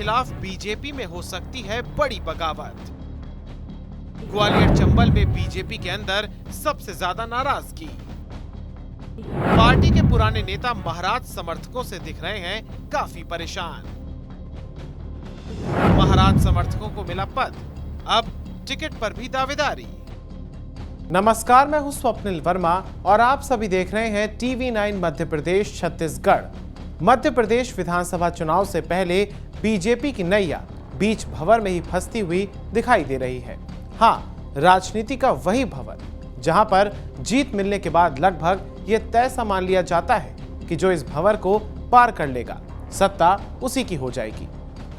खिलाफ बीजेपी में हो सकती है बड़ी बगावत। ग्वालियर चंबल में बीजेपी के अंदर सबसे ज्यादा नाराजगी। पार्टी के पुराने नेता महाराज समर्थकों से दिख रहे हैं काफी परेशान। महाराज समर्थकों को मिला पद, अब टिकट पर भी दावेदारी। नमस्कार, मैं हूं स्वप्निल वर्मा और आप सभी देख रहे हैं TV9 मध्य प्रदेश छत्तीसगढ़। मध्य प्रदेश विधानसभा चुनाव से पहले बीजेपी की नैया बीच भंवर में ही फंसती हुई दिखाई दे रही है। हाँ, राजनीति का वही भंवर जहां पर जीत मिलने के बाद लगभग ये तय सा मान लिया जाता है कि जो इस भंवर को पार कर लेगा सत्ता उसी की हो जाएगी।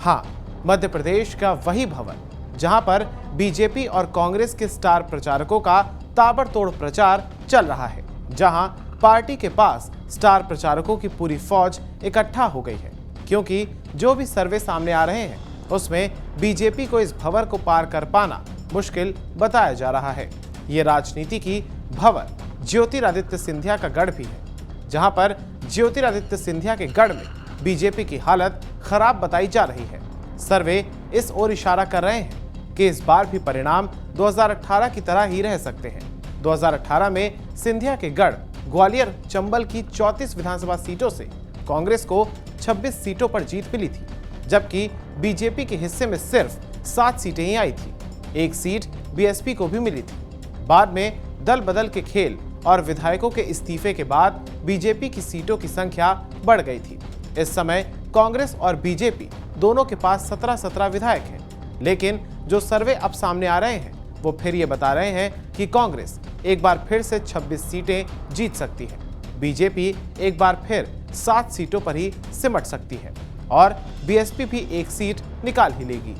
हाँ, मध्य प्रदेश का वही भंवर जहां पर बीजेपी और कांग्रेस के स्टार प्रचारकों का ताबड़तोड़ प्रचार चल रहा है, जहां पार्टी के पास स्टार प्रचारकों की पूरी फौज इकट्ठा हो गई है, क्योंकि जो भी सर्वे सामने आ रहे हैं उसमें बीजेपी को इस भंवर को पार कर पाना मुश्किल बताया जा रहा है। ये राजनीति की भंवर ज्योतिरादित्य सिंधिया का गढ़ भी है, जहां पर ज्योतिरादित्य सिंधिया के गढ़ में बीजेपी की हालत खराब बताई जा रही है। सर्वे इस ओर इशारा कर रहे हैं कि इस बार भी परिणाम 2018 की तरह ही रह सकते हैं। 2018 में सिंधिया के गढ़ ग्वालियर चंबल की 34 विधानसभा सीटों से कांग्रेस को 26 सीटों पर जीत मिली थी, जबकि बीजेपी के हिस्से में सिर्फ 7 सीटें ही आई थी। एक सीट बीएसपी को भी मिली थी। बाद में दल बदल के खेल और विधायकों के इस्तीफे के बाद बीजेपी की सीटों की संख्या बढ़ गई थी। इस समय कांग्रेस और बीजेपी दोनों के पास 17-17 विधायक हैं, लेकिन जो सर्वे अब सामने आ रहे हैं वो फिर ये बता रहे हैं कि कांग्रेस एक बार फिर से 26 सीटें जीत सकती है, बीजेपी एक बार फिर 7 सीटों पर ही सिमट सकती है और बीएसपी भी एक सीट निकाल ही लेगी।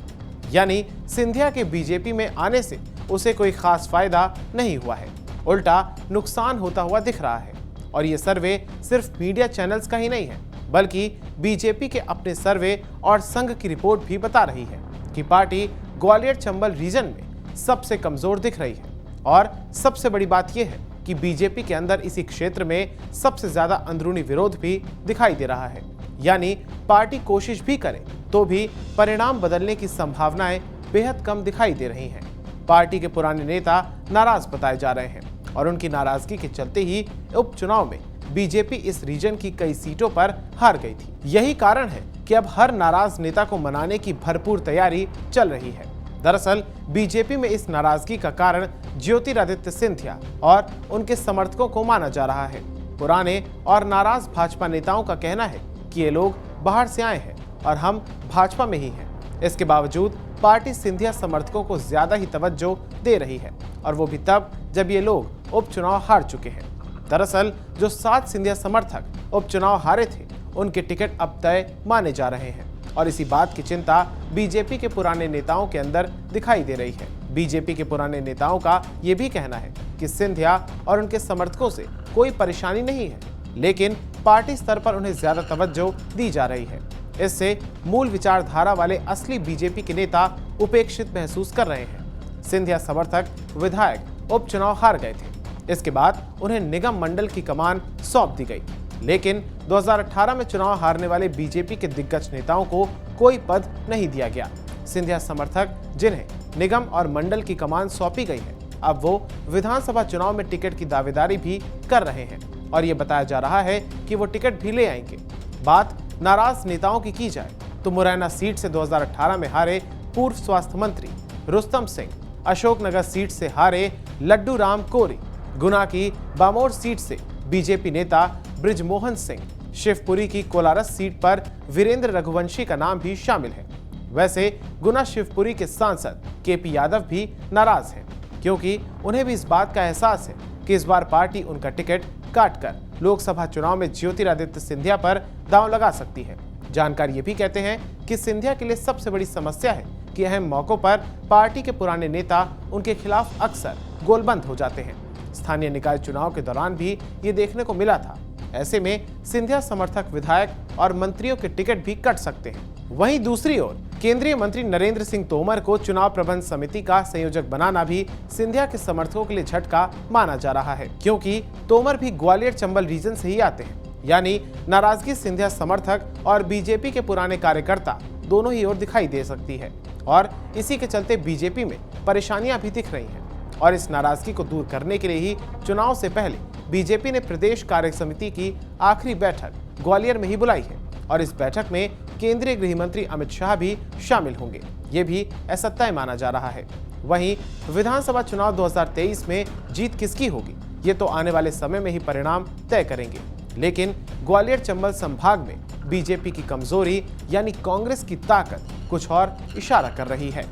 यानी सिंधिया के बीजेपी में आने से उसे कोई खास फायदा नहीं हुआ है, उल्टा नुकसान होता हुआ दिख रहा है। और ये सर्वे सिर्फ मीडिया चैनल्स का ही नहीं है, बल्कि बीजेपी के अपने सर्वे और संघ की रिपोर्ट भी बता रही है कि पार्टी ग्वालियर चंबल रीजन में सबसे कमजोर दिख रही है। और सबसे बड़ी बात यह है कि बीजेपी के अंदर इसी क्षेत्र में सबसे ज्यादा अंदरूनी विरोध भी दिखाई दे रहा है। यानी पार्टी कोशिश भी करे तो भी परिणाम बदलने की संभावनाएं बेहद कम दिखाई दे रही हैं। पार्टी के पुराने नेता नाराज बताए जा रहे हैं और उनकी नाराजगी के चलते ही उपचुनाव में बीजेपी इस रीजन की कई सीटों पर हार गई थी। यही कारण है कि अब हर नाराज नेता को मनाने की भरपूर तैयारी चल रही है। दरअसल बीजेपी में इस नाराजगी का कारण ज्योतिरादित्य सिंधिया और उनके समर्थकों को माना जा रहा है। पुराने और नाराज भाजपा नेताओं का कहना है कि ये लोग बाहर से आए हैं और हम भाजपा में ही हैं। इसके बावजूद पार्टी सिंधिया समर्थकों को ज्यादा ही तवज्जो दे रही है, और वो भी तब जब ये लोग उपचुनाव हार चुके हैं। दरअसल जो 7 सिंधिया समर्थक उपचुनाव हारे थे उनके टिकट अब तय माने जा रहे हैं, और इसी बात की चिंता बीजेपी के पुराने नेताओं के अंदर दिखाई दे रही है। बीजेपी के पुराने नेताओं का ये भी कहना है कि सिंधिया और उनके समर्थकों से कोई परेशानी नहीं है, लेकिन पार्टी स्तर पर उन्हें ज्यादा तवज्जो दी जा रही है। इससे मूल विचारधारा वाले असली बीजेपी के नेता उपेक्षित महसूस कर रहे हैं। सिंधिया समर्थक विधायक उपचुनाव हार गए थे, इसके बाद उन्हें निगम मंडल की कमान सौंप दी गई, लेकिन 2018 में चुनाव हारने वाले बीजेपी के दिग्गज नेताओं को कोई पद नहीं दिया गया। सिंधिया समर्थक जिन्हें निगम और मंडल की कमान सौंपी गई है, अब वो विधानसभा चुनाव में टिकट की दावेदारी भी कर रहे हैं, और ये बताया जा रहा है कि वो टिकट भी ले आएंगे। बात नाराज नेताओं की जाए तो मुरैना सीट से 2018 में हारे पूर्व स्वास्थ्य मंत्री रुस्तम सिंह, अशोकनगर सीट से हारे लड्डू राम कोरी, गुना की बामोर सीट से बीजेपी नेता ब्रिजमोहन सिंह, शिवपुरी की कोलारस सीट पर वीरेंद्र रघुवंशी का नाम भी शामिल है। वैसे गुना शिवपुरी के सांसद केपी यादव भी नाराज हैं, क्योंकि उन्हें भी इस बात का एहसास है कि इस बार पार्टी उनका टिकट काटकर लोकसभा चुनाव में ज्योतिरादित्य सिंधिया पर दांव लगा सकती है। जानकार ये भी कहते हैं कि सिंधिया के लिए सबसे बड़ी समस्या है कि अहम मौकों पर पार्टी के पुराने नेता उनके खिलाफ अक्सर गोलबंद हो जाते हैं। स्थानीय निकाय चुनाव के दौरान भी ये देखने को मिला था। ऐसे में सिंधिया समर्थक विधायक और मंत्रियों के टिकट भी कट सकते हैं। वहीं दूसरी ओर केंद्रीय मंत्री नरेंद्र सिंह तोमर को चुनाव प्रबंध समिति का संयोजक बनाना भी सिंधिया के समर्थकों के लिए झटका माना जा रहा है, क्योंकि तोमर भी ग्वालियर चंबल रीजन से ही आते हैं। यानी नाराजगी सिंधिया समर्थक और बीजेपी के पुराने कार्यकर्ता दोनों ही ओर दिखाई दे सकती है और इसी के चलते बीजेपी में परेशानियां भी दिख रही हैं। और इस नाराजगी को दूर करने के लिए ही चुनाव से पहले बीजेपी ने प्रदेश कार्य समिति की आखिरी बैठक ग्वालियर में ही बुलाई है और इस बैठक में केंद्रीय गृह मंत्री अमित शाह भी शामिल होंगे। ये भी ऐसा तय माना जा रहा है। वहीं विधानसभा चुनाव 2023 में जीत किसकी होगी, ये तो आने वाले समय में ही परिणाम तय करेंगे। लेकिन ग्वालियर चंबल संभाग में बीजेपी की कमजोरी यानी कांग्रेस की ताकत कुछ और इशारा कर रही है।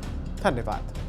धन्यवाद।